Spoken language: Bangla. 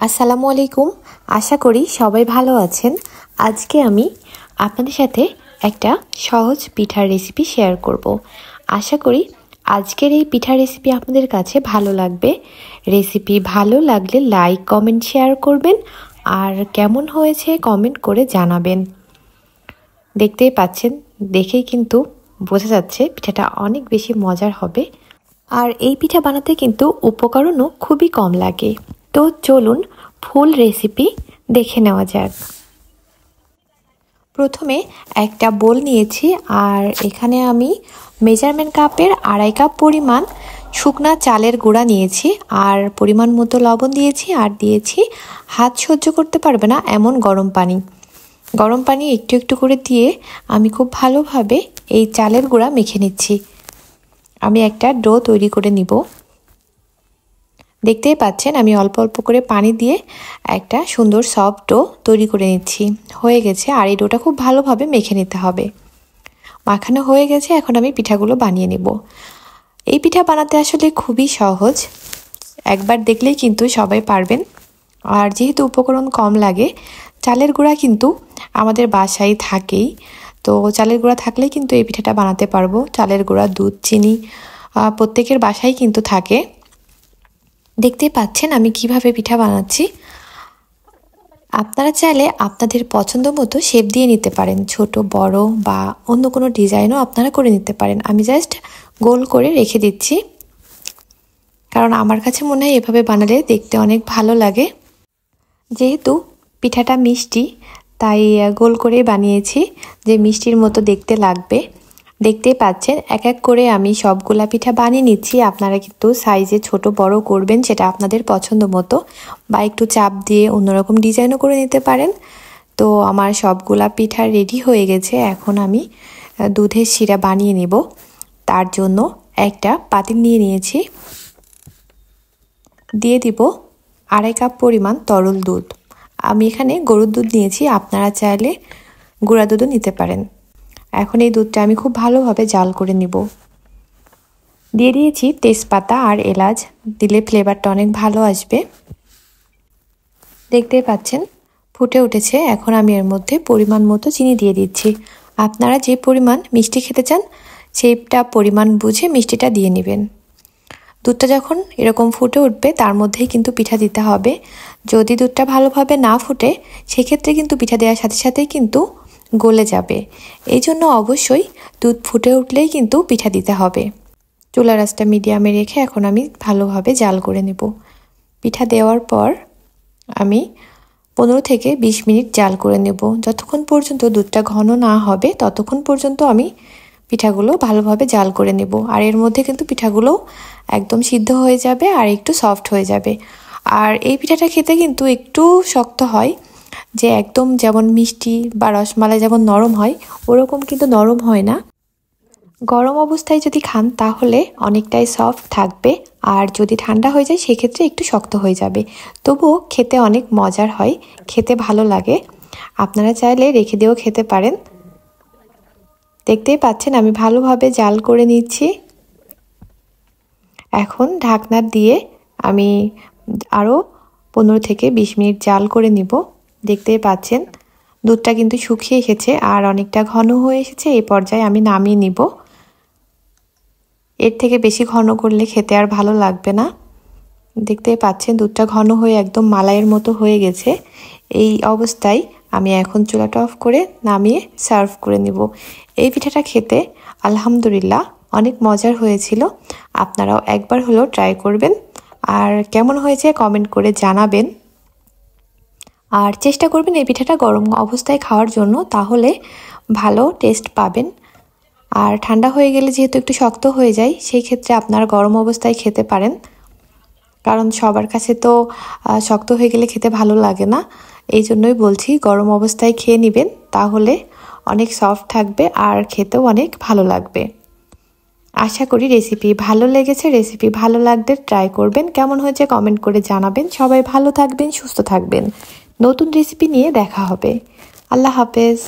আসসালামু আলাইকুম। আশা করি সবাই ভালো আছেন। আজকে আমি আপনাদের সাথে একটা সহজ পিঠার রেসিপি শেয়ার করব। আশা করি আজকের এই পিঠার রেসিপি আপনাদের কাছে ভালো লাগবে। রেসিপি ভালো লাগলে লাইক কমেন্ট শেয়ার করবেন, আর কেমন হয়েছে কমেন্ট করে জানাবেন। দেখতেই পাচ্ছেন, দেখেই কিন্তু বোঝা যাচ্ছে পিঠাটা অনেক বেশি মজার হবে। আর এই পিঠা বানাতে কিন্তু উপকরণও খুবই কম লাগে। তো চলুন ফুল রেসিপি দেখে নেওয়া যাক। প্রথমে একটা বোল নিয়েছি, আর এখানে আমি মেজারমেন্ট কাপের 2.5 কাপ পরিমাণ শুকনা চালের গুঁড়া নিয়েছি, আর পরিমাণ মতো লবণ দিয়েছি, আর দিয়েছি হাত সহ্য করতে পারবে না এমন গরম পানি। গরম পানি একটু একটু করে দিয়ে আমি খুব ভালোভাবে এই চালের গুঁড়া মেখে নিচ্ছি। আমি একটা ডো তৈরি করে নিব। দেখতেই পাচ্ছেন আমি অল্প অল্প করে পানি দিয়ে একটা সুন্দর সফট ডো তৈরি করে নিচ্ছি। হয়ে গেছে, আর এই ডোটা খুব ভালোভাবে মেখে নিতে হবে। মাখানো হয়ে গেছে, এখন আমি পিঠাগুলো বানিয়ে নেব। এই পিঠা বানাতে আসলে খুবই সহজ, একবার দেখলেই কিন্তু সবাই পারবেন। আর যেহেতু উপকরণ কম লাগে, চালের গুঁড়া কিন্তু আমাদের বাসায় থাকেই, তো চালের গুঁড়া থাকলেই কিন্তু এই পিঠাটা বানাতে পারবো। চালের গুঁড়া, দুধ, চিনি প্রত্যেকের বাসায় কিন্তু থাকে। দেখতেই পাচ্ছেন আমি কিভাবে পিঠা বানাচ্ছি। আপনারা চাইলে আপনাদের পছন্দ মতো শেপ দিয়ে নিতে পারেন, ছোট বড় বা অন্য কোনো ডিজাইনও আপনারা করে নিতে পারেন। আমি জাস্ট গোল করে রেখে দিচ্ছি, কারণ আমার কাছে মনে হয় এভাবে বানালে দেখতে অনেক ভালো লাগে। যেহেতু পিঠাটা মিষ্টি, তাই গোল করে বানিয়েছি, যে মিষ্টির মতো দেখতে লাগবে। দেখতেই পাচ্ছেন এক এক করে আমি সবগুলা পিঠা বানিয়ে নিচ্ছি। আপনারা কিন্তু সাইজে ছোট বড় করবেন, সেটা আপনাদের পছন্দ মতো, বা একটু চাপ দিয়ে অন্যরকম ডিজাইনও করে নিতে পারেন। তো আমার সবগুলা পিঠা রেডি হয়ে গেছে। এখন আমি দুধের শিরা বানিয়ে নেব। তার জন্য একটা পাতিল নিয়ে নিয়েছি, দিয়ে দিব 2.5 কাপ পরিমাণ তরল দুধ। আমি এখানে গরুর দুধ নিয়েছি, আপনারা চাইলে গুঁড়া দুধও নিতে পারেন। এখন এই দুধটা আমি খুব ভালোভাবে জাল করে নিব। দিয়ে দিয়েছি তেজপাতা আর এলাচ, দিলে ফ্লেভারটা অনেক ভালো আসবে। দেখতেই পাচ্ছেন ফুটে উঠেছে। এখন আমি এর মধ্যে পরিমাণ মতো চিনি দিয়ে দিচ্ছি। আপনারা যে পরিমাণ মিষ্টি খেতে চান সেইটা পরিমাণ বুঝে মিষ্টিটা দিয়ে নেবেন। দুধটা যখন এরকম ফুটে উঠবে তার মধ্যেই কিন্তু পিঠা দিতে হবে। যদি দুধটা ভালোভাবে না ফুটে সেক্ষেত্রে কিন্তু পিঠা দেওয়ার সাথে সাথেই কিন্তু গলে যাবে। এই জন্য অবশ্যই দুধ ফুটে উঠলেই কিন্তু পিঠা দিতে হবে। চুলার আঁচটা মিডিয়ামে রেখে এখন আমি ভালোভাবে জাল করে নেব। পিঠা দেওয়ার পর আমি 15 থেকে 20 মিনিট জাল করে নেব। যতক্ষণ পর্যন্ত দুধটা ঘন না হবে ততক্ষণ পর্যন্ত আমি পিঠাগুলো ভালোভাবে জাল করে নেব। আর এর মধ্যে কিন্তু পিঠাগুলো একদম সিদ্ধ হয়ে যাবে আর একটু সফট হয়ে যাবে। আর এই পিঠাটা খেতে কিন্তু একটু শক্ত হয়, যে একদম যেমন মিষ্টি বা রসমালাই যেমন নরম হয় ওরকম কিন্তু নরম হয় না। গরম অবস্থায় যদি খান তাহলে অনেকটাই সফট থাকবে, আর যদি ঠান্ডা হয়ে যায় সেক্ষেত্রে একটু শক্ত হয়ে যাবে। তবুও খেতে অনেক মজার হয়, খেতে ভালো লাগে। আপনারা চাইলে রেখে দিয়েও খেতে পারেন। দেখতেই পাচ্ছেন আমি ভালোভাবে জাল করে নিচ্ছি। এখন ঢাকনা দিয়ে আমি আরও 15 থেকে 20 মিনিট জাল করে নিব। দেখতেই পাচ্ছেন দুধটা কিন্তু শুকিয়ে এসেছে আর অনেকটা ঘন হয়ে এসেছে। এই পর্যায়ে আমি নামিয়ে নিব। এর থেকে বেশি ঘন করলে খেতে আর ভালো লাগবে না। দেখতেই পাচ্ছেন দুধটা ঘন হয়ে একদম মালাইয়ের মতো হয়ে গেছে। এই অবস্থায় আমি এখন চুলাটা অফ করে নামিয়ে সার্ভ করে নিব। এই পিঠাটা খেতে আলহামদুলিল্লাহ অনেক মজার হয়েছিল। আপনারাও একবার হলেও ট্রাই করবেন, আর কেমন হয়েছে কমেন্ট করে জানাবেন। আর চেষ্টা করবেন এই পিঠাটা গরম অবস্থায় খাওয়ার জন্য, তাহলে ভালো টেস্ট পাবেন। আর ঠান্ডা হয়ে গেলে যেহেতু একটু শক্ত হয়ে যায়, সেই ক্ষেত্রে আপনারা গরম অবস্থায় খেতে পারেন, কারণ সবার কাছে তো শক্ত হয়ে গেলে খেতে ভালো লাগে না। এই জন্যই বলছি গরম অবস্থায় খেয়ে নেবেন, তাহলে অনেক সফট থাকবে আর খেতেও অনেক ভালো লাগবে। আশা করি রেসিপি ভালো লেগেছে। রেসিপি ভালো লাগলে ট্রাই করবেন, কেমন হয়েছে কমেন্ট করে জানাবেন। সবাই ভালো থাকবেন, সুস্থ থাকবেন। নতুন রেসিপি নিয়ে দেখা হবে। আল্লাহ হাফেজ।